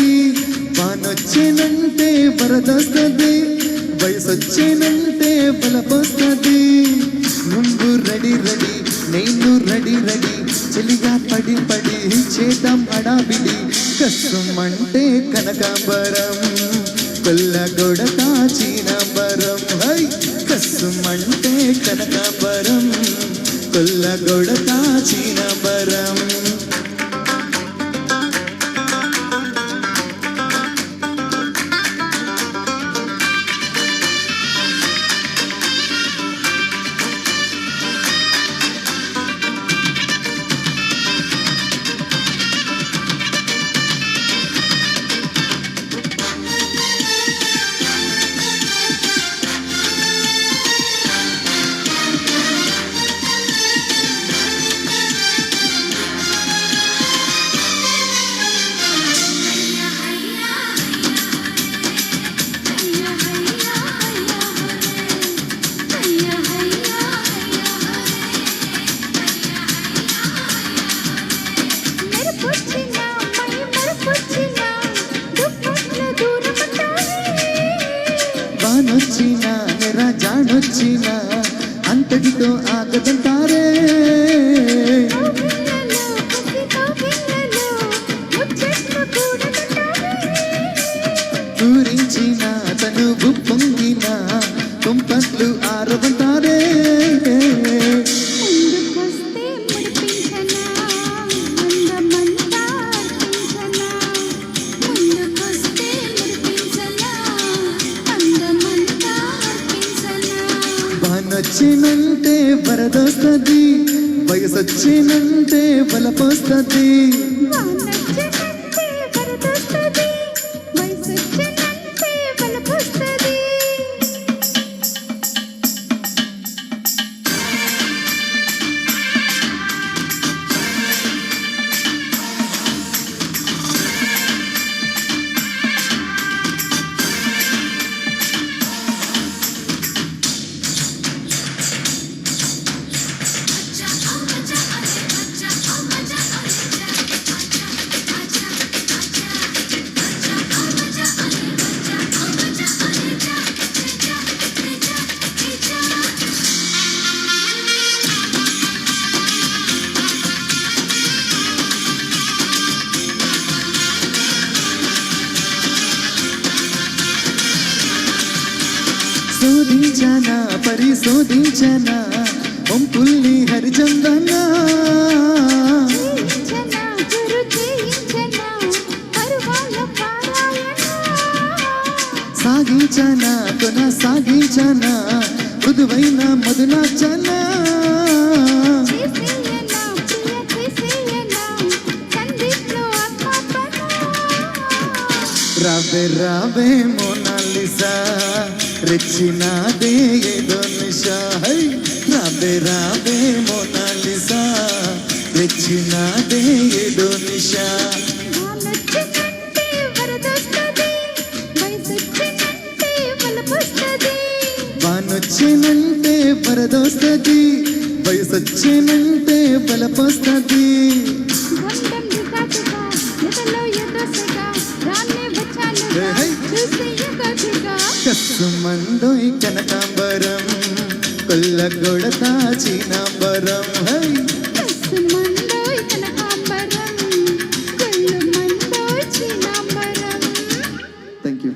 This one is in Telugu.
వరదొస్తది వానొచ్చేనంటే వరదొస్తది వయసొచ్చేనంటే బలపొస్తది నువ్వు రెడీ రెడీ నేను రెడీ రెడీ చెలిగా పడి పడి చేద్దాం హడావిడి కష్టమంటే కనకాంబరం కొల్లగొడ కాచినంబరం హై కష్టమంటే కనకాంబరం కొల్లగొడ కాచినంబరం వానొచ్చినా నెరా జానొచ్చినా అంతటితో ఆగదంటారే పూరించిన తనువు పొంగిన కుంపట్లు ఆరవంటారే వానొచ్చినంటే వరదొస్తది వయసొచ్చినంటే బలపొస్తది శోధించనా పరిశోధించనా ఒంపుల్ని హరిచందనా సాగించనా కొన సాగించనా మృదువైన మధునాచనా రావే రావే మోనాలిసా రెచ్చినాదే ఏదో నిషా హై రావే రావే మోనాలిసా రెచ్చినాదే ఏదో నిషా వానొచ్చేనంటే వరదొస్తది వయసొచ్చేనంటే బలపొస్తది కసుమందోయ్ కనకాంబరం కొల్లగొడ కాచినంబరం హై కసుమందోయ్ కనకాంబరం కొల్లమందోయ్ చినంబరం. Thank you.